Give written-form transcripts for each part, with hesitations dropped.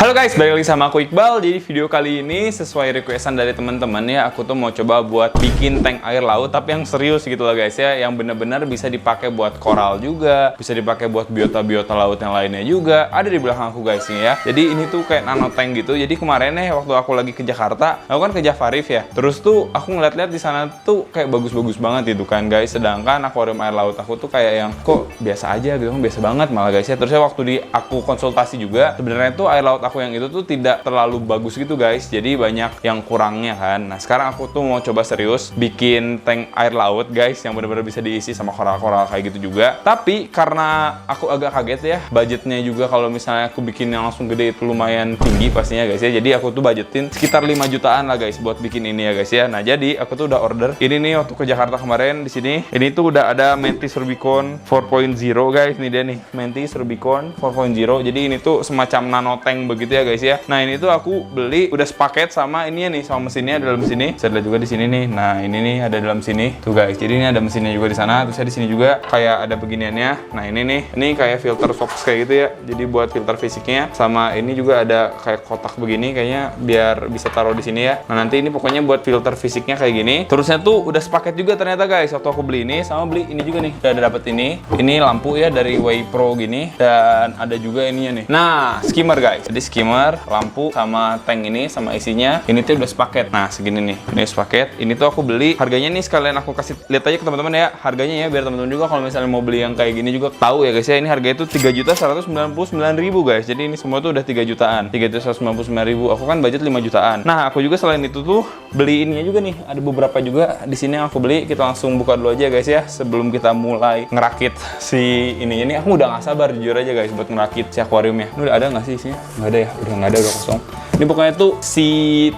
Halo guys, balik lagi sama aku Iqbal. Jadi video kali ini sesuai requestan dari teman-teman ya, aku tuh mau coba buat bikin tank air laut tapi yang serius gitu loh guys ya, yang bener-bener bisa dipakai buat koral juga, bisa dipakai buat biota-biota laut yang lainnya juga. Ada di belakang aku guys nih ya. Jadi ini tuh kayak nano tank gitu. Jadi kemarin nih waktu aku lagi ke Jakarta, aku kan ke Java Reef ya. Terus tuh aku ngeliat-liat di sana tuh kayak bagus-bagus banget gitu kan guys. Sedangkan akuarium air laut aku tuh kayak yang kok biasa aja gitu kan, biasa banget malah guys ya. Terusnya waktu di aku konsultasi juga, sebenarnya tuh air laut aku yang itu tuh tidak terlalu bagus gitu guys, jadi banyak yang kurangnya kan. Nah sekarang aku tuh mau coba serius bikin tank air laut guys, yang benar-benar bisa diisi sama koral-koral kayak gitu juga. Tapi karena aku agak kaget ya, budgetnya juga kalau misalnya aku bikin yang langsung gede itu lumayan tinggi pastinya guys ya. Jadi aku tuh budgetin sekitar 5 jutaan lah guys buat bikin ini ya guys ya. Nah jadi aku tuh udah order ini nih waktu ke Jakarta kemarin. Di sini ini tuh udah ada Mantis Rubicon 4.0 guys, ini dia nih Mantis Rubicon 4.0. Jadi ini tuh semacam nano tank begitu ya guys ya. Nah ini tuh aku beli udah sepaket sama ini nih, sama mesinnya ada dalam sini. Saya lihat juga di sini nih. Nah ini nih ada dalam sini tuh guys. Jadi ini ada mesinnya juga di sana. Terus di sini juga kayak ada beginiannya. Nah ini nih, ini kayak filter SOx kayak gitu ya. Jadi buat filter fisiknya. Sama ini juga ada kayak kotak begini kayaknya biar bisa taruh di sini ya. Nah nanti ini pokoknya buat filter fisiknya kayak gini. Terusnya tuh udah sepaket juga ternyata guys. Waktu aku beli ini sama beli ini juga nih. Udah ada dapet ini. Ini lampu ya dari Way Pro gini. Dan ada juga ininya nih. Nah skimmer guys. Jadi skimmer, lampu, sama tank ini, sama isinya. Ini tuh udah sepaket. Nah, segini nih. Ini sepaket. Ini tuh aku beli. Harganya nih sekalian aku kasih lihat aja ke teman-teman ya. Harganya ya, biar teman-teman juga kalau misalnya mau beli yang kayak gini juga tahu ya guys ya. Ini harganya tuh 3.199.000 guys. Jadi ini semua tuh udah 3 jutaan. 3.199.000. Aku kan budget 5 jutaan. Nah, aku juga selain itu tuh beli ininya juga nih. Ada beberapa juga di sini yang aku beli. Kita langsung buka dulu aja guys ya. Sebelum kita mulai ngerakit si ininya nih. Aku udah gak sabar jujur aja guys buat ngerakit si akuariumnya. Ini udah ada nggak sih isinya? Nggak ada ya? Udah nggak ada, udah kosong. Ini pokoknya tuh si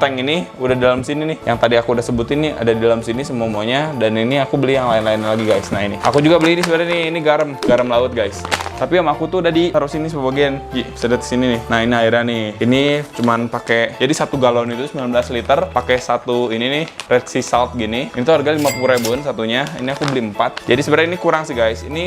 tank ini udah dalam sini nih. Yang tadi aku udah sebutin nih ada di dalam sini semuanya. Dan ini aku beli yang lain-lain lagi guys. Nah ini aku juga beli ini sebenarnya nih. Ini garam laut guys. Tapi sama aku tuh udah ditaruh sini sebagian. Bisa lihat sini nih. Nah ini airnya nih. Ini cuman pakai, jadi 1 galon itu 19 liter. Pakai satu ini nih Red Sea Salt gini. Ini tuh harga 50.000-an satunya. Ini aku beli 4. Jadi sebenarnya ini kurang sih guys. Ini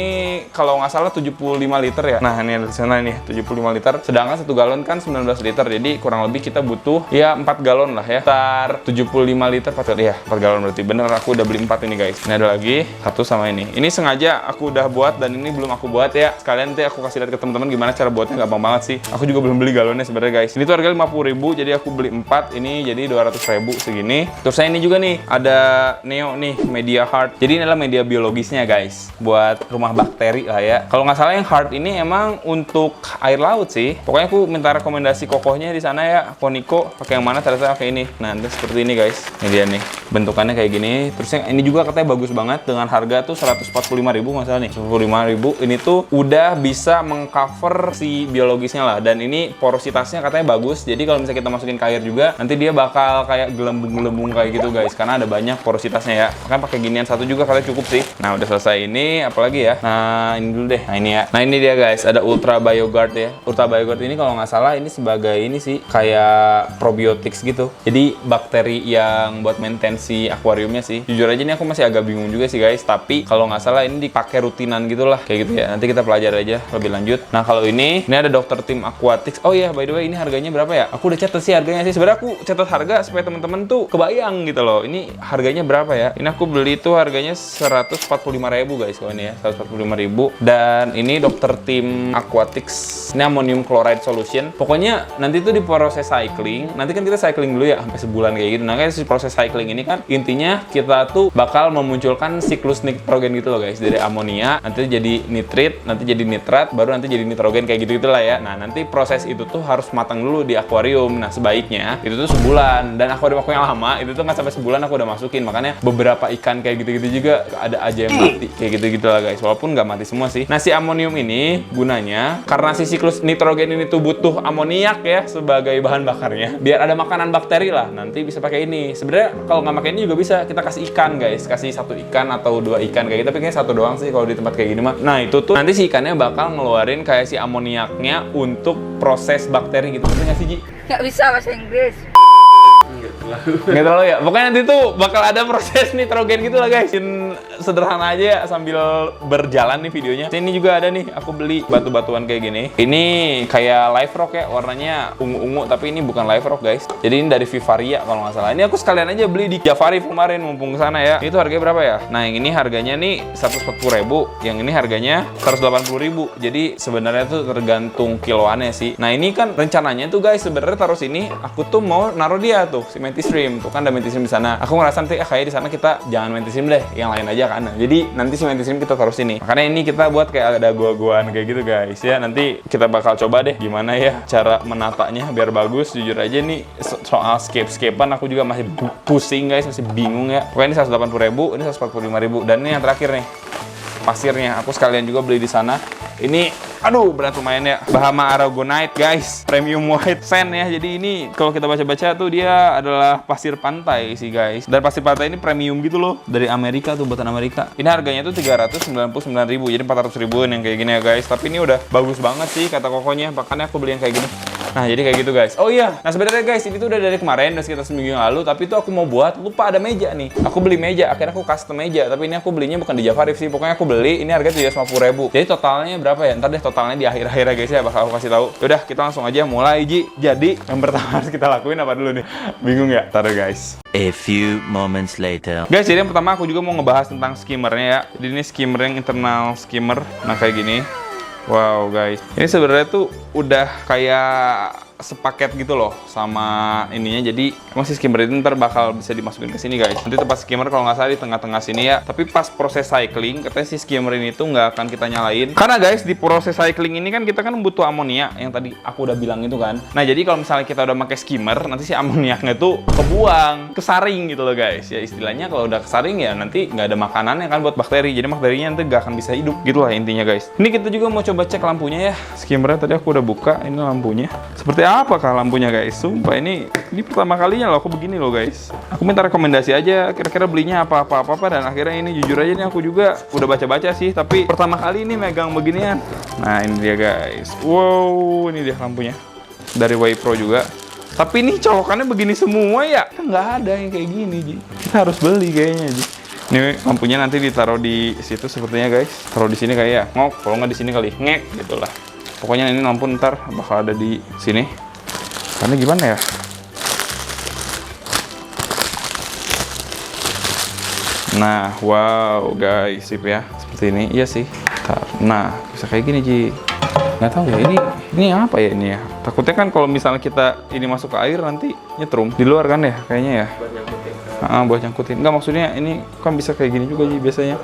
kalau nggak salah 75 liter ya. Nah ini ada di sana nih 75 liter. Sedangkan 1 galon kan 19 liter. Jadi kurang lebih kita butuh ya 4 galon lah ya. Sekitar 75 liter 4 galon. Ya 4 galon berarti. Bener aku udah beli 4 ini guys. Ini ada lagi satu sama ini. Ini sengaja aku udah buat dan ini belum aku buat ya. Sekalian nanti aku kasih lihat ke teman-teman gimana cara buatnya, gampang banget sih. Aku juga belum beli galonnya sebenarnya guys. Ini tuh harga 50.000, jadi aku beli 4 ini jadi 200.000 segini. Terus saya ini juga nih ada Neo nih Media Heart. Jadi ini adalah media biologisnya guys, buat rumah bakteri lah ya. Kalau nggak salah yang Heart ini emang untuk air laut sih. Pokoknya aku minta rekomendasi kokohnya di sana ya. Koniko pakai yang mana, ternyata pakai ini. Nah nanti seperti ini guys. Ini dia nih bentukannya kayak gini. Terus yang ini juga katanya bagus banget dengan harga tuh 145.000 nggak salah nih. 145.000 ini tuh udah bisa mengcover si biologisnya lah. Dan ini porositasnya katanya bagus. Jadi kalau misalnya kita masukin ke air juga, nanti dia bakal kayak gelembung-gelembung kayak gitu guys. Karena ada banyak porositasnya ya. Makanya pakai ginian satu juga katanya cukup sih. Nah udah selesai ini, apalagi ya. Nah ini dulu deh. Nah ini ya. Nah ini dia guys. Ada Ultra BioGuard ya. Ultra BioGuard ini kalau nggak salah ini sebagai ini sih kayak probiotics gitu. Jadi bakteri yang buat maintain si akuariumnya sih. Jujur aja nih aku masih agak bingung juga sih guys. Tapi kalau nggak salah ini dipakai rutinan gitulah kayak gitu ya. Nanti kita pelajari aja lebih lanjut. Nah kalau ini ada Dr. Team Aquatics. Oh iya, by the way ini harganya berapa ya? Aku udah catat sih harganya sih. Sebenarnya aku catat harga supaya teman-teman tuh kebayang gitu loh. Ini harganya berapa ya? Ini aku beli tuh harganya 145.000 guys kalau ini ya, 145.000. Dan ini Dr. Team Aquatics. Ini ammonium chloride solution. Pokoknya nanti tuh diproses cycling. Nanti kan kita cycling dulu ya sampai sebulan kayak gitu. Nah kayak proses cycling ini kan intinya kita tuh bakal memunculkan siklus nitrogen gitu loh guys. Dari amonia nanti jadi nitrit, nanti jadi nitrat, baru nanti jadi nitrogen kayak gitu lah ya. Nah nanti proses itu tuh harus matang dulu di akuarium. Nah sebaiknya itu tuh sebulan. Dan akuarium aku yang lama itu tuh nggak sampai sebulan aku udah masukin. Makanya beberapa ikan kayak gitu-gitu juga ada aja yang mati kayak gitu-gitu lah guys. Walaupun nggak mati semua sih. Nah si amonium ini gunanya karena si siklus nitrogen ini tuh butuh amoniak ya sebagai bahan bakarnya. Biar ada makanan bakteri lah. Nanti bisa pakai ini. Sebenarnya kalau nggak pakai ini juga bisa. Kita kasih ikan guys. Kasih 1 ikan atau 2 ikan kayak gitu. Tapi kayaknya 1 doang sih kalau di tempat kayak gini mah. Nah itu tuh nanti si ikannya bakal ngeluarin kayak si amoniaknya untuk proses bakteri gitu. Ngerti nggak sih Ji? Nggak bisa bahasa Inggris. Nggak terlalu ya. Pokoknya nanti tuh bakal ada proses nitrogen gitu lah guys. Sederhana aja ya sambil berjalan nih videonya. Ini juga ada nih, aku beli batu-batuan kayak gini. Ini kayak Live Rock ya, warnanya ungu-ungu, tapi ini bukan Live Rock guys. Jadi ini dari Vivaria kalau nggak salah. Ini aku sekalian aja beli di Javari kemarin mumpung kesana ya. Itu harganya berapa ya? Nah yang ini harganya nih 140.000, yang ini harganya 180.000. Jadi sebenarnya tuh tergantung kiloannya sih. Nah ini kan rencananya tuh guys, sebenarnya taruh sini, aku tuh mau naruh dia tuh si Mantis Shrimp. Tuh kan ada Mantis Shrimp di sana. Aku ngerasa nanti kayak di sana kita jangan Mantis Shrimp deh, yang lain aja kan. Nah, jadi nanti si Mantis Shrimp kita taruh sini. Makanya ini kita buat kayak ada gua-guaan kayak gitu guys ya. Nanti kita bakal coba deh gimana ya cara menatanya biar bagus. Jujur aja nih soal scape-scapean aku juga masih pusing guys, masih bingung ya. Pokoknya ini 180.000, ini 145.000, dan ini yang terakhir nih pasirnya. Aku sekalian juga beli di sana. Ini aduh berat lumayan ya. Bahama Aragonite guys, premium white sand ya. Jadi ini kalau kita baca-baca tuh dia adalah pasir pantai sih guys. Dan pasir pantai ini premium gitu loh, dari Amerika tuh, buatan Amerika. Ini harganya tuh 399.000, jadi 400.000 yang kayak gini ya guys. Tapi ini udah bagus banget sih kata kokonya, makanya aku beli yang kayak gini. Nah jadi kayak gitu guys. Oh iya, nah sebenarnya guys ini tuh udah dari kemarin, udah sekitar seminggu yang lalu. Tapi itu aku mau buat, lupa ada meja nih. Aku beli meja, akhirnya aku custom meja. Tapi ini aku belinya bukan di Javari sih. Pokoknya aku beli, ini harganya 750.000. Jadi totalnya berapa ya? Ntar deh totalnya di akhir-akhir ya guys ya, bakal aku kasih tahu. Yaudah kita langsung aja mulai Ji. Jadi yang pertama harus kita lakuin apa dulu nih? Bingung ya? Ntar deh guys. A few moments later. Guys, jadi yang pertama aku juga mau ngebahas tentang skimmernya ya. Jadi ini skimmer yang internal skimmer. Nah kayak gini. Wow guys, ini sebenarnya tuh udah kayak sepaket gitu loh sama ininya. Jadi emang si skimmer itu ntar bakal bisa dimasukin ke sini guys. Nanti tempat skimmer kalau nggak salah di tengah-tengah sini ya. Tapi pas proses cycling katanya si skimmer ini tuh nggak akan kita nyalain. Karena guys di proses cycling ini kan kita kan butuh amonia yang tadi aku udah bilang itu kan. Nah jadi kalau misalnya kita udah pakai skimmer, nanti si amoniaknya tuh kebuang, kesaring gitu loh guys. Ya istilahnya kalau udah kesaring ya nanti nggak ada makanannya kan buat bakteri. Jadi bakterinya nanti nggak akan bisa hidup gitu lah intinya guys. Ini kita juga mau coba cek lampunya ya. Skimmernya tadi aku udah buka, ini lampunya. Seperti apakah lampunya guys? Sumpah ini pertama kalinya loh aku begini loh guys. Aku minta rekomendasi aja kira-kira belinya apa dan akhirnya ini jujur aja nih aku juga udah baca-baca sih, tapi pertama kali ini megang beginian. Nah ini dia guys. Wow, ini dia lampunya dari Wipro juga. Tapi ini colokannya begini semua ya. Nggak ada yang kayak gini Ji. Kita harus beli kayaknya Ji. Ini lampunya nanti ditaruh di situ sepertinya guys. Taruh di sini kayak ya ngok, kalau nggak di sini kali ngek gitulah. Pokoknya ini lampu ntar bakal ada di sini. Karena gimana ya? Nah, wow guys, sip ya. Seperti ini, iya sih. Nah, bisa kayak gini Ji. Nggak tahu ya, ini apa ya ini ya? Takutnya kan kalau misalnya kita ini masuk ke air nanti nyetrum. Di luar kan ya, kayaknya ya. Buat nyangkutin. Nggak, maksudnya ini kan bisa kayak gini juga Ji biasanya.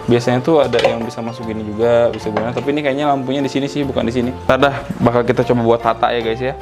Biasanya tuh ada yang bisa masuk gini juga, bisa gimana. Tapi ini kayaknya lampunya di sini sih, bukan di sini. Tada, bakal kita coba buat tata ya guys ya.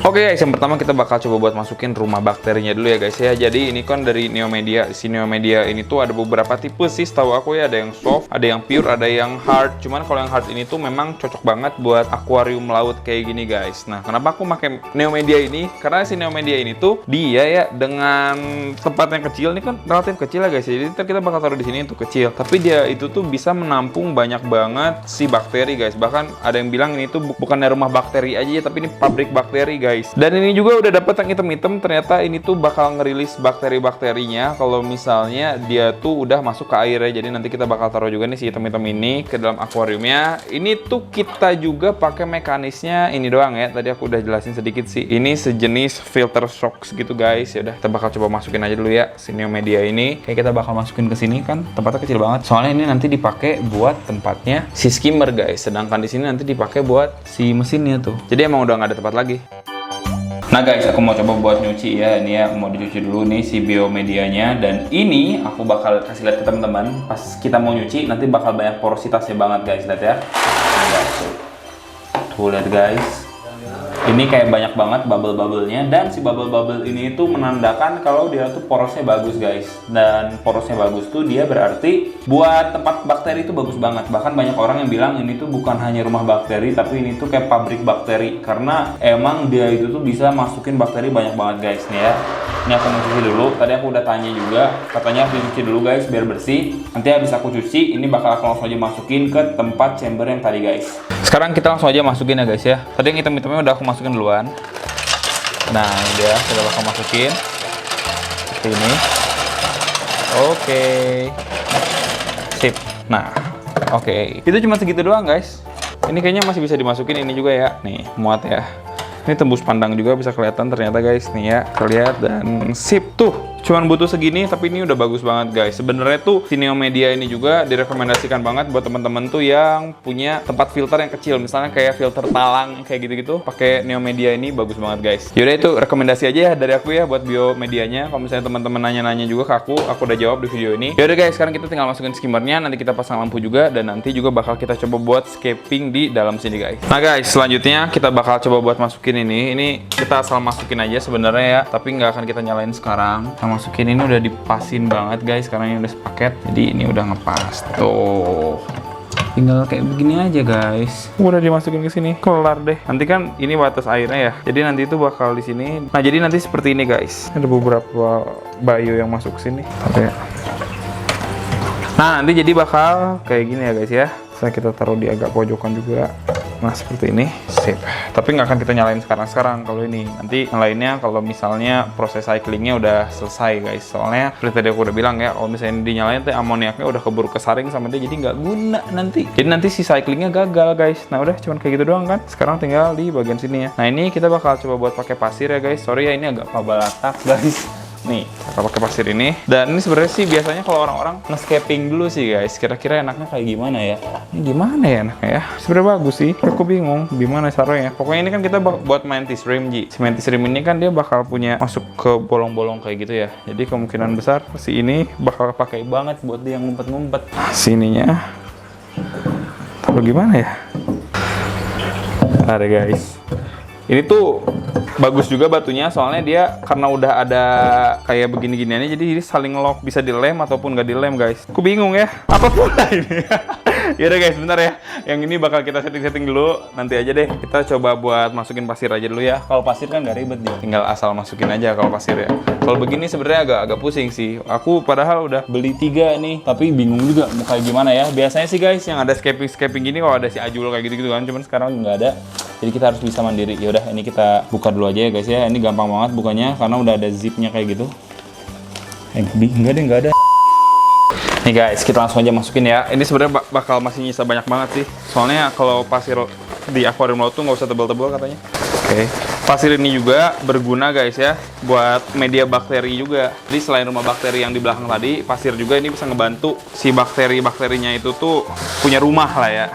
Oke guys, yang pertama kita bakal coba buat masukin rumah bakterinya dulu ya guys ya. Jadi ini kan dari Neomedia. Si Neomedia ini tuh ada beberapa tipe sih setahu aku ya. Ada yang soft, ada yang pure, ada yang hard. Cuman kalau yang hard ini tuh memang cocok banget buat akuarium laut kayak gini guys. Nah, kenapa aku pakai Neomedia ini? Karena si Neomedia ini tuh dia ya dengan tempat yang kecil, ini kan relatif kecil ya guys. Jadi ntar kita bakal taruh di sini untuk kecil. Tapi dia itu tuh bisa menampung banyak banget si bakteri guys. Bahkan ada yang bilang ini tuh bukannya rumah bakteri aja ya, tapi ini pabrik bakteri guys. Dan ini juga udah dapet yang hitam-hitam, ternyata ini tuh bakal ngerilis bakteri-bakterinya kalau misalnya dia tuh udah masuk ke air ya. Jadi nanti kita bakal taruh juga nih si hitam-hitam ini ke dalam akuariumnya. Ini tuh kita juga pakai mekanisnya ini doang ya. Tadi aku udah jelasin sedikit sih. Ini sejenis filter shock gitu guys. Ya udah kita bakal coba masukin aja dulu ya si Neomedia ini. Kayak kita bakal masukin ke sini kan tempatnya kecil banget. Soalnya ini nanti dipakai buat tempatnya si skimmer guys. Sedangkan di sini nanti dipakai buat si mesinnya tuh. Jadi emang udah nggak ada tempat lagi. Nah guys, aku mau coba buat nyuci ya. Ini ya, mau dicuci dulu nih si biomedianya. Dan ini aku bakal kasih lihat ke teman-teman. Pas kita mau nyuci, nanti bakal banyak porositasnya banget guys. Lihat ya. Tuh lihat guys. Ini kayak banyak banget bubble-bubble-nya. Dan si bubble-bubble ini tuh menandakan kalau dia tuh porosnya bagus guys. Dan porosnya bagus tuh dia berarti buat tempat bakteri itu bagus banget. Bahkan banyak orang yang bilang ini tuh bukan hanya rumah bakteri, tapi ini tuh kayak pabrik bakteri. Karena emang dia itu tuh bisa masukin bakteri banyak banget guys nih ya. Ini aku mau cuci dulu. Tadi aku udah tanya juga, katanya harus dicuci dulu guys biar bersih. Nanti habis aku cuci, ini bakal aku langsung aja masukin ke tempat chamber yang tadi guys. Sekarang kita langsung aja masukin ya guys ya. Tadi yang hitam-hitamnya udah aku masukin duluan. Nah, ini dia, kita bakal masukin seperti ini. Oke. Sip. Nah, oke. Itu cuma segitu doang, guys. Ini kayaknya masih bisa dimasukin ini juga ya. Nih, muat ya. Ini tembus pandang juga bisa kelihatan ternyata guys. Nih ya, terlihat dan sip tuh. Cuman butuh segini, tapi ini udah bagus banget guys. Sebenarnya tuh si Neo Media ini juga direkomendasikan banget buat teman-teman tuh yang punya tempat filter yang kecil, misalnya kayak filter talang kayak gitu-gitu. Pakai Neo Media ini bagus banget guys. Yaudah itu rekomendasi aja ya dari aku ya buat bio medianya. Kalau misalnya teman-teman nanya-nanya juga ke aku udah jawab di video ini. Yaudah guys, sekarang kita tinggal masukin skimmernya, nanti kita pasang lampu juga dan nanti juga bakal kita coba buat scaping di dalam sini guys. Nah guys, selanjutnya kita bakal coba buat masukin ini. Ini kita asal masukin aja sebenarnya ya, tapi nggak akan kita nyalain sekarang. Kita masukin ini udah dipasin banget guys, karena ini udah sepaket. Jadi ini udah ngepas tuh. Tinggal kayak begini aja guys. Udah dimasukin ke sini, kelar deh. Nanti kan ini batas airnya ya. Jadi nanti itu bakal di sini. Nah, jadi nanti seperti ini guys. Ada beberapa bio yang masuk ke sini. Ya. Nah, nanti jadi bakal kayak gini ya guys ya. Saya kita taruh di agak pojokan juga. Nah, seperti ini. Sip. Tapi nggak akan kita nyalain sekarang kalau ini. Nanti nyalainnya kalau misalnya proses cyclingnya udah selesai guys. Soalnya seperti tadi aku udah bilang ya, kalau misalnya dinyalain tuh amoniaknya udah keburu kesaring sama dia, jadi nggak guna nanti. Jadi nanti si cyclingnya gagal guys. Nah udah cuman kayak gitu doang kan. Sekarang tinggal di bagian sini ya. Nah ini kita bakal coba buat pakai pasir ya guys. Sorry ya, ini agak pabalatak guys. Nih, kita pakai pasir ini. Dan ini sebenarnya sih biasanya kalau orang-orang nge-scaping dulu sih guys. Kira-kira enaknya kayak gimana ya? Ini gimana ya enaknya ya? Sebenarnya bagus sih. Aku bingung gimana caranya. Pokoknya ini kan kita buat mantis rim Ji. Si mantis rim ini kan dia bakal punya masuk ke bolong-bolong kayak gitu ya. Jadi kemungkinan besar si ini bakal pakai banget buat dia yang ngumpet-ngumpet. Sininya. Tapi gimana ya? Ada guys. Ini tuh bagus juga batunya, soalnya dia karena udah ada kayak begini-giniannya, jadi saling lock, bisa dilem ataupun nggak dilem guys. Aku bingung ya, apa pula ini? Yaudah guys, bentar ya. Yang ini bakal kita setting-setting dulu. Nanti aja deh, kita coba buat masukin pasir aja dulu ya. Kalau pasir kan nggak ribet dia, tinggal asal masukin aja kalau pasir ya. Kalau begini sebenarnya agak pusing sih. Aku padahal udah beli 3 nih, tapi bingung juga mau kayak gimana ya. Biasanya sih guys, yang ada scaping gini kalau ada si Ajul kayak gitu-gitu kan, cuman sekarang nggak ada. Jadi kita harus bisa mandiri. Yaudah, ini kita buka dulu aja ya guys ya. Ini gampang banget bukanya karena udah ada zipnya kayak gitu. Enggak ada. Nih guys, kita langsung aja masukin ya. Ini sebenarnya bakal masih nyisa banyak banget sih. Soalnya kalau pasir di akuarium laut tuh nggak usah tebal-tebal katanya. Oke. Pasir ini juga berguna guys ya, buat media bakteri juga. Jadi selain rumah bakteri yang di belakang tadi, pasir juga ini bisa ngebantu si bakteri-bakterinya itu tuh punya rumah lah ya.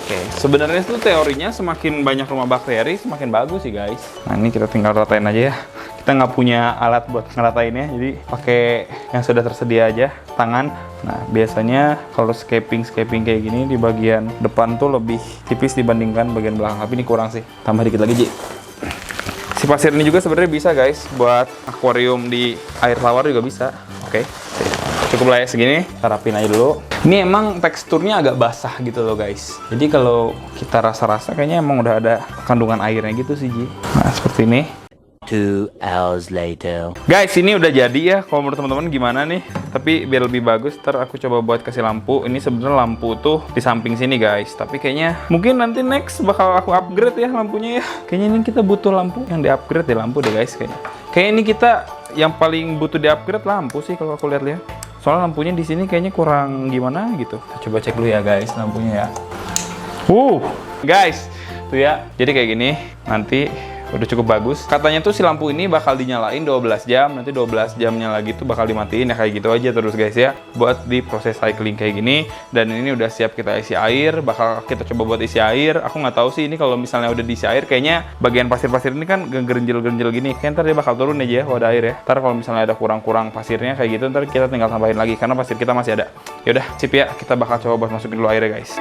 Oke, sebenarnya tuh teorinya semakin banyak rumah bakteri semakin bagus sih guys. Nah ini kita tinggal ratain aja ya. Kita nggak punya alat buat ngeratainnya, jadi pakai yang sudah tersedia aja, tangan. Nah biasanya kalau scaping kayak gini di bagian depan tuh lebih tipis dibandingkan bagian belakang. Tapi ini kurang sih, tambah dikit lagi Ji. Si pasir ini juga sebenarnya bisa guys buat akuarium di air tawar juga bisa. Oke. Cukup lah ya segini, kita rapin aja dulu. Ini emang teksturnya agak basah gitu loh guys. Jadi kalau kita rasa-rasa kayaknya emang udah ada kandungan airnya gitu sih Ji. Nah seperti ini. 2 hours later. Guys, ini udah jadi ya. Kalau menurut teman-teman gimana nih? Tapi biar lebih bagus, ntar aku coba buat kasih lampu. Ini sebenarnya lampu tuh di samping sini guys. Tapi kayaknya mungkin nanti next bakal aku upgrade ya lampunya ya. Kayaknya ini kita butuh lampu yang di-upgrade ya, lampu deh guys kayaknya. Kayaknya ini kita yang paling butuh di-upgrade lampu sih kalau aku lihat-lihat. Soalnya lampunya di sini kayaknya kurang gimana gitu. Kita coba cek dulu ya guys lampunya ya. Guys, tuh ya. Jadi kayak gini. Nanti udah cukup bagus. Katanya tuh si lampu ini bakal dinyalain 12 jam, nanti 12 jamnya lagi tuh bakal dimatiin ya, kayak gitu aja terus guys ya. Buat di proses cycling kayak gini. Dan ini udah siap kita isi air, bakal kita coba buat isi air. Aku nggak tahu sih ini kalau misalnya udah diisi air, kayaknya bagian pasir-pasir ini kan gerenjel-gerenjel gini. Kayaknya ntar dia bakal turun aja ya wadah air ya. Ntar kalau misalnya ada kurang-kurang pasirnya kayak gitu, ntar kita tinggal tambahin lagi karena pasir kita masih ada. Yaudah, sip ya, kita bakal coba buat masukin dulu airnya guys.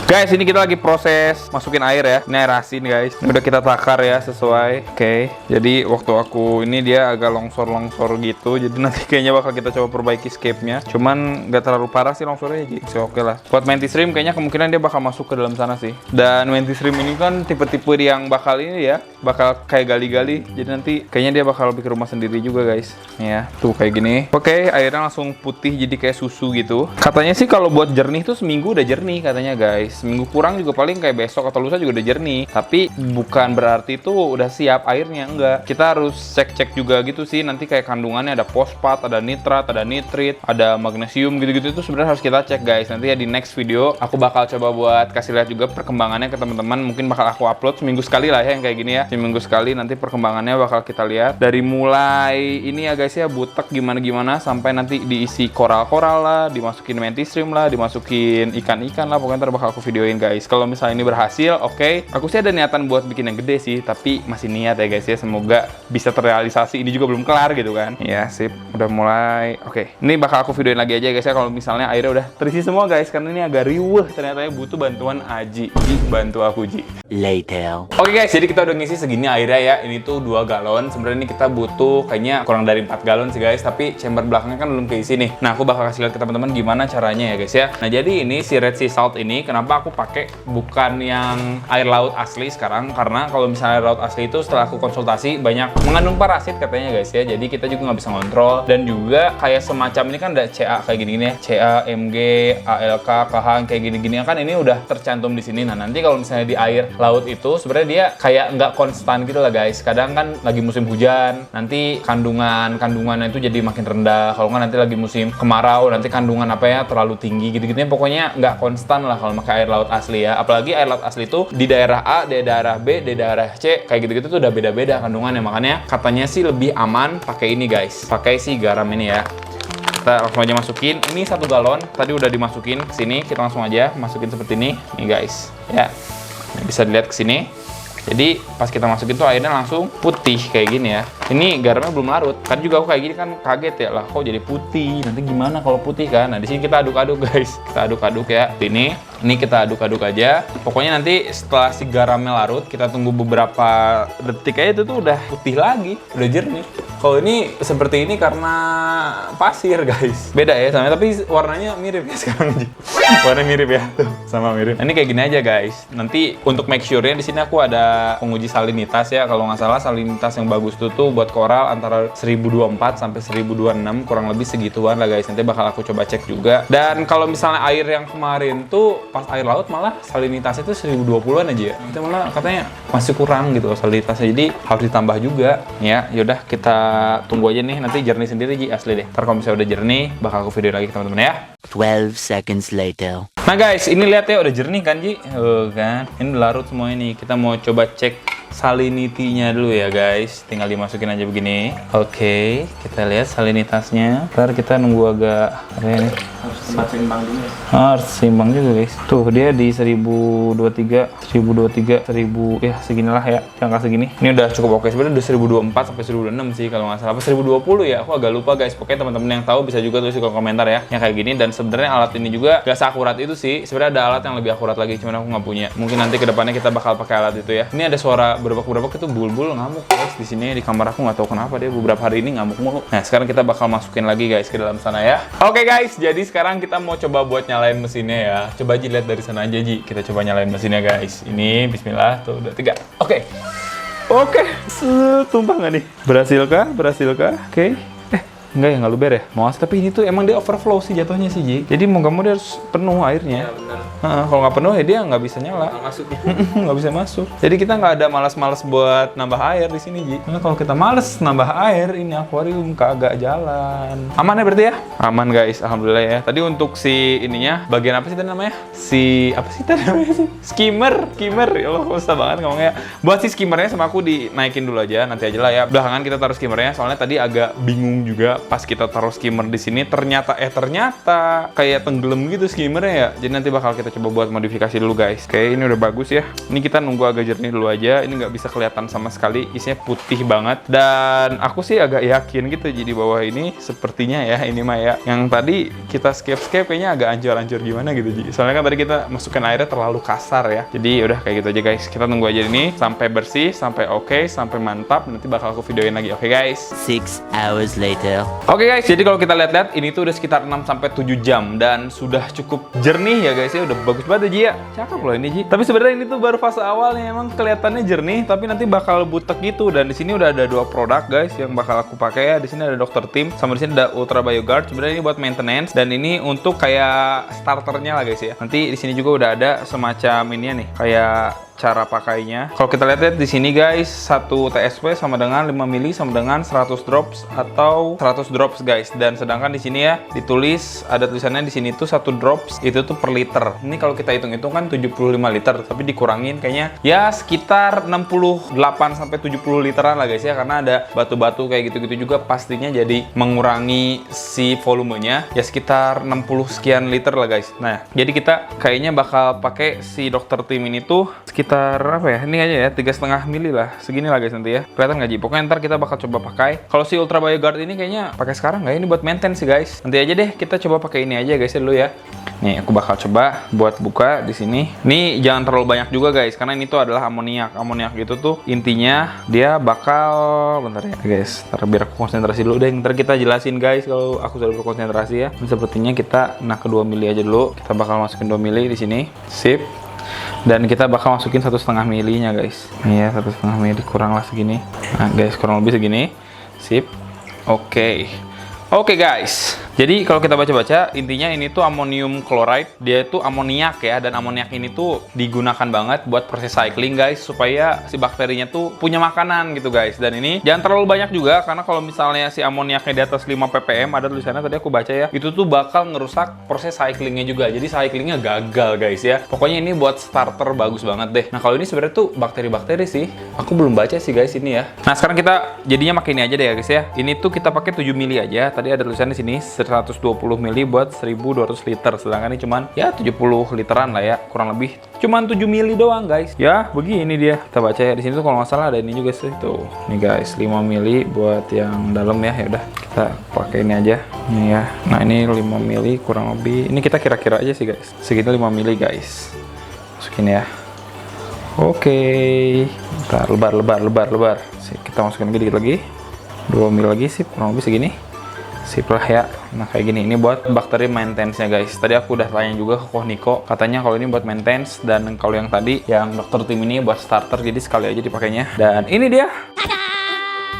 Guys, ini kita lagi proses masukin air ya. Ini air asin guys. Ini udah kita takar ya sesuai. Oke. Jadi waktu aku ini dia agak longsor-longsor gitu. Jadi nanti kayaknya bakal kita coba perbaiki scape-nya. Cuman nggak terlalu parah sih longsornya. Jadi oke lah. Buat mantis rim kayaknya kemungkinan dia bakal masuk ke dalam sana sih. Dan mantis rim ini kan tipe-tipe yang bakal ini ya. Bakal kayak gali-gali. Jadi nanti kayaknya dia bakal bikin rumah sendiri juga guys. Nih ya. Tuh kayak gini. Oke, airnya langsung putih jadi kayak susu gitu. Katanya sih kalau buat jernih tuh seminggu udah jernih katanya guys. seminggu kurang juga paling kayak besok atau lusa juga udah jernih. Tapi bukan berarti itu udah siap airnya, enggak. Kita harus cek-cek juga gitu sih, nanti kayak kandungannya ada fosfat, ada nitrat, ada nitrit, ada magnesium gitu-gitu itu sebenarnya harus kita cek guys. Nanti ya di next video aku bakal coba buat kasih lihat juga perkembangannya ke teman-teman. Mungkin bakal aku upload seminggu sekali lah ya yang kayak gini ya. Seminggu sekali nanti perkembangannya bakal kita lihat dari mulai ini ya guys ya, butek gimana-gimana sampai nanti diisi koral-koral lah, dimasukin mentistream lah, dimasukin ikan-ikan lah, pokoknya ntar bakal aku videoin guys. Kalau misalnya ini berhasil, oke. Aku sih ada niatan buat bikin yang gede sih, tapi masih niat ya guys ya, semoga bisa terrealisasi. Ini juga belum kelar gitu kan. Ya sip, udah mulai. Oke, ini bakal aku videoin lagi aja guys ya kalau misalnya airnya udah terisi semua guys, karena ini agak riuh ternyata ya, butuh bantuan Aji. Ji, bantu aku Ji. Later. Oke guys, jadi kita udah ngisi segini airnya ya. Ini tuh 2 galon. Sebenarnya ini kita butuh kayaknya kurang dari 4 galon sih guys, tapi chamber belakangnya kan belum keisi nih. Nah, aku bakal kasih lihat ke teman-teman gimana caranya ya guys ya. Nah, jadi ini si Red Sea Salt ini kenapa aku pakai bukan yang air laut asli sekarang, karena kalau misalnya air laut asli itu setelah aku konsultasi banyak mengandung parasit katanya guys ya. Jadi kita juga nggak bisa ngontrol, dan juga kayak semacam ini kan ada CA kayak gini-gini ya. CA, MG, ALK, KH kayak gini-gini kan ini udah tercantum di sini. Nah, nanti kalau misalnya di air laut itu sebenarnya dia kayak nggak konstan gitu lah guys. Kadang kan lagi musim hujan, nanti kandungannya itu jadi makin rendah. Kalau nggak nanti lagi musim kemarau, nanti kandungan apa ya terlalu tinggi gitu-gitu. Pokoknya nggak konstan lah kalau pakai air laut asli ya. Apalagi air laut asli itu di daerah A, di daerah B, di daerah C kayak gitu-gitu tuh udah beda-beda kandungannya. Makanya katanya sih lebih aman pakai ini guys. Pakai si garam ini ya. Kita langsung aja masukin. Ini 1 galon tadi udah dimasukin ke sini. Kita langsung aja masukin seperti ini. Nih guys. Ya. Bisa dilihat ke sini. Jadi pas kita masukin tuh airnya langsung putih kayak gini ya. Ini garamnya belum larut. Kan juga aku kayak gini kan kaget ya, lah kok jadi putih. Nanti gimana kalau putih kan? Nah, di sini kita aduk-aduk guys. Kita aduk-aduk ya. Ini kita aduk-aduk aja. Pokoknya nanti setelah si garamnya larut, kita tunggu beberapa detik aja itu tuh udah putih lagi, udah jernih. Kalau ini seperti ini karena pasir guys. Beda ya sama, tapi warnanya mirip ya sekarang. Warnanya mirip ya, tuh sama mirip. Nah, ini kayak gini aja guys. Nanti untuk make sure-nya di sini aku ada penguji salinitas ya. Kalau nggak salah salinitas yang bagus tuh buat koral antara 1024 sampai 1026, kurang lebih segituan lah guys. Nanti bakal aku coba cek juga. Dan kalau misalnya air yang kemarin tuh pas air laut malah salinitasnya itu 1020-an aja ya. Itu malah katanya masih kurang gitu salinitasnya. Jadi harus ditambah juga ya. Yaudah kita tunggu aja nih, nanti jernih sendiri Ji, asli deh. Ntar kalau misalnya udah jernih bakal aku video lagi ke teman-teman ya. 12 seconds later. Nah guys, ini lihat ya udah jernih kan Ji? Kan? Ini udah larut semua ini. Kita mau coba cek salinity-nya dulu ya guys. Tinggal dimasukin aja begini. Oke, kita lihat salinitasnya. Ntar kita nunggu agak ini. Harus seimbang dulu ya. Harus seimbang juga guys. Tuh dia di 1023, 1000 ya seginilah ya, angka segini. Ini udah cukup oke. Sebenarnya udah 1024 sampai 1026 sih kalau nggak salah. Apa 1020 ya? Aku agak lupa guys. Pokoknya teman-teman yang tahu bisa juga tulis di kolom komentar ya. Yang kayak gini, dan sebenarnya alat ini juga gak seakurat itu sih. Sebenarnya ada alat yang lebih akurat lagi, cuman aku nggak punya. Mungkin nanti kedepannya kita bakal pakai alat itu ya. Ini ada suara berbak-berbak itu bulbul ngamuk guys di sini di kamar aku, nggak tahu kenapa dia beberapa hari ini ngamuk mulu. Nah sekarang kita bakal masukin lagi guys ke dalam sana ya. Oke guys, jadi sekarang kita mau coba buat nyalain mesinnya ya. Coba Ji lihat dari sana aja Ji. Kita coba nyalain mesinnya guys. Ini Bismillah tuh udah 3. Oke. Tumpah nggak nih? Berhasilkah? Oke. Enggak ya, nggak luber ya? Mawas, tapi ini tuh emang dia overflow sih jatuhnya sih Ji. Jadi mau nggak mau dia harus penuh airnya. Ya benar. Kalau nggak penuh ya dia nggak bisa nyala. Masuknya. Nggak bisa masuk. Jadi kita nggak ada malas-malas buat nambah air di sini Ji. Karena kalau kita males nambah air, ini akuarium kagak jalan. Aman ya berarti ya? Aman guys, alhamdulillah ya. Tadi untuk si ininya, bagian apa sih tadi namanya? Apa sih tadi namanya sih? Skimmer. Ya Allah, susah banget ngomongnya. Buat si skimmernya sama aku dinaikin dulu aja, nanti aja lah ya. Belakangan kita taruh skimmernya, soalnya tadi agak bingung juga pas kita taruh skimmer di sini. Ternyata kayak tenggelam gitu skimmernya ya. Jadi nanti bakal kita coba buat modifikasi dulu guys. Oke, ini udah bagus ya. Ini kita nunggu agak jernih dulu aja. Ini nggak bisa kelihatan sama sekali, isinya putih banget. Dan aku sih agak yakin gitu jadi bawah ini sepertinya ya, ini mah ya. Yang tadi kita skip kayaknya agak ancur-ancur gimana gitu Ji. Soalnya kan tadi kita masukkan airnya terlalu kasar ya. Jadi udah kayak gitu aja guys. Kita tunggu aja ini sampai bersih, sampai oke, sampai mantap. Nanti bakal aku videoin lagi. Oke guys. 6 hours later. Oke guys, jadi kalau kita lihat-lihat ini tuh udah sekitar 6-7 jam dan sudah cukup jernih ya guys ya, udah bagus banget ya Ji ya. Cakep loh ini Ji. Tapi sebenarnya ini tuh baru fase awalnya, emang kelihatannya jernih tapi nanti bakal butek gitu. Dan di sini udah ada 2 produk guys yang bakal aku pakai ya. Di sini ada Dr. Team sama di sini ada Ultra BioGuard. Sebenarnya ini buat maintenance dan ini untuk kayak starternya lah guys ya. Nanti di sini juga udah ada semacam ini ya nih, kayak cara pakainya. Kalau kita lihat di sini guys, 1 TSP sama dengan 5 mili sama dengan 100 drops atau 100 drops guys. Dan sedangkan di sini ya ditulis, ada tulisannya di sini tuh 1 drops itu tuh per liter. Ini kalau kita hitung-hitung kan 75 liter, tapi dikurangin kayaknya ya sekitar 68 sampai 70 literan lah guys ya, karena ada batu-batu kayak gitu-gitu juga, pastinya jadi mengurangi si volumenya ya sekitar 60 sekian liter lah guys. Nah, jadi kita kayaknya bakal pakai si Dr. Team ini tuh sekitar apa ya, ini aja ya 3,5 mili lah, segini lah guys nanti ya, kelihatan nggak Ji? Pokoknya ntar kita bakal coba pakai. Kalau si Ultra BioGuard ini kayaknya pakai sekarang nggak, ini buat maintenance sih guys, nanti aja deh kita coba pakai ini aja guys ya dulu ya. Nih aku bakal coba buat buka di sini. Ini jangan terlalu banyak juga guys, karena ini tuh adalah amoniak gitu tuh, intinya dia bakal, bentar ya guys, ntar biar aku konsentrasi dulu deh, ntar kita jelasin guys kalau aku sudah berkonsentrasi ya. Ini sepertinya kita ke 2 mili aja dulu, kita bakal masukin 2 mili di sini, sip. Dan kita bakal masukin 1,5 milinya guys. Iya, 1,5 mili kurang lah segini. Nah guys, kurang lebih segini. Sip. Oke guys, jadi kalau kita baca-baca intinya ini tuh amonium chloride, dia itu amoniak ya, dan amoniak ini tuh digunakan banget buat proses cycling guys, supaya si bakterinya tuh punya makanan gitu guys. Dan ini jangan terlalu banyak juga, karena kalau misalnya si amoniaknya di atas 5 ppm, ada tulisannya tadi aku baca ya, itu tuh bakal ngerusak proses cyclingnya juga, jadi cyclingnya gagal guys ya. Pokoknya ini buat starter bagus banget deh. Nah kalau ini sebenarnya tuh bakteri-bakteri sih, aku belum baca sih guys ini ya. Nah sekarang kita jadinya pakai ini aja deh ya guys ya. Ini tuh kita pakai 7 mili aja. Tadi ada tulisan di sini 120 mili buat 1200 liter, sedangkan ini cuman ya 70 literan lah ya, kurang lebih cuman 7 mili doang guys. Ya begini dia, kita baca ya di sini tuh kalau nggak salah ada ini juga sih tuh. Nih guys, 5 mili buat yang dalam ya. Ya udah kita pakai ini aja nih ya. Nah ini 5 mili kurang lebih, ini kita kira-kira aja sih guys, segini 5 mili guys, masukin ya. Oke, ntar lebar. Kita masukin lagi dikit lagi, 2 mili lagi sih, kurang lebih segini. Sip lah ya. Nah kayak gini, ini buat bakteri maintenance-nya guys. Tadi aku udah tanya juga ke Koh Niko, katanya kalau ini buat maintenance, dan kalau yang tadi yang Dr. Team ini buat starter, jadi sekali aja dipakainya. Dan ini dia.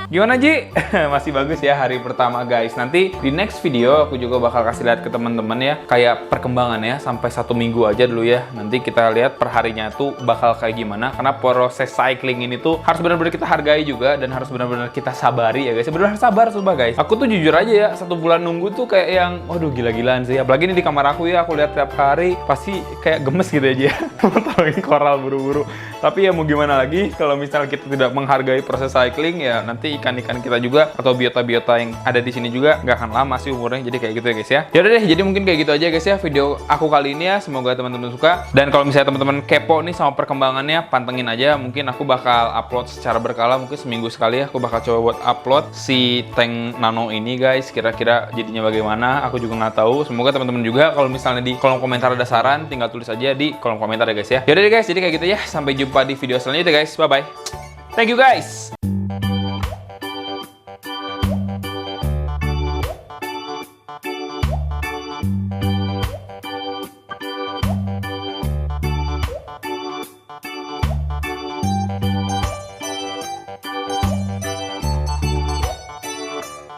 Gimana Ji? Masih bagus ya hari pertama guys. Nanti di next video aku juga bakal kasih lihat ke teman-teman ya, kayak perkembangan ya sampai 1 minggu aja dulu ya. Nanti kita lihat perharinya tuh bakal kayak gimana, karena proses cycling ini tuh harus benar-benar kita hargai juga, dan harus benar-benar kita sabari ya guys. Benar-benar sabar coba guys. Aku tuh jujur aja ya, 1 bulan nunggu tuh kayak yang waduh gila-gilaan sih. Apalagi ini di kamar aku ya, aku lihat tiap hari pasti kayak gemes gitu aja ya. Tolongin koral buru-buru. Tapi ya mau gimana lagi, kalau misalnya kita tidak menghargai proses cycling ya nanti ikan-ikan kita juga atau biota-biota yang ada di sini juga nggak akan lama sih umurnya. Jadi kayak gitu ya guys ya. Yaudah deh, jadi mungkin kayak gitu aja guys ya video aku kali ini ya. Semoga teman-teman suka. Dan kalau misalnya teman-teman kepo nih sama perkembangannya, pantengin aja. Mungkin aku bakal upload secara berkala, mungkin seminggu sekali ya. Aku bakal coba buat upload si tank nano ini guys. Kira-kira jadinya bagaimana? Aku juga nggak tahu. Semoga teman-teman juga kalau misalnya di kolom komentar ada saran, tinggal tulis aja di kolom komentar ya guys ya. Yaudah deh guys, jadi kayak gitu ya. Sampai jumpa di video selanjutnya guys. Bye bye. Thank you guys.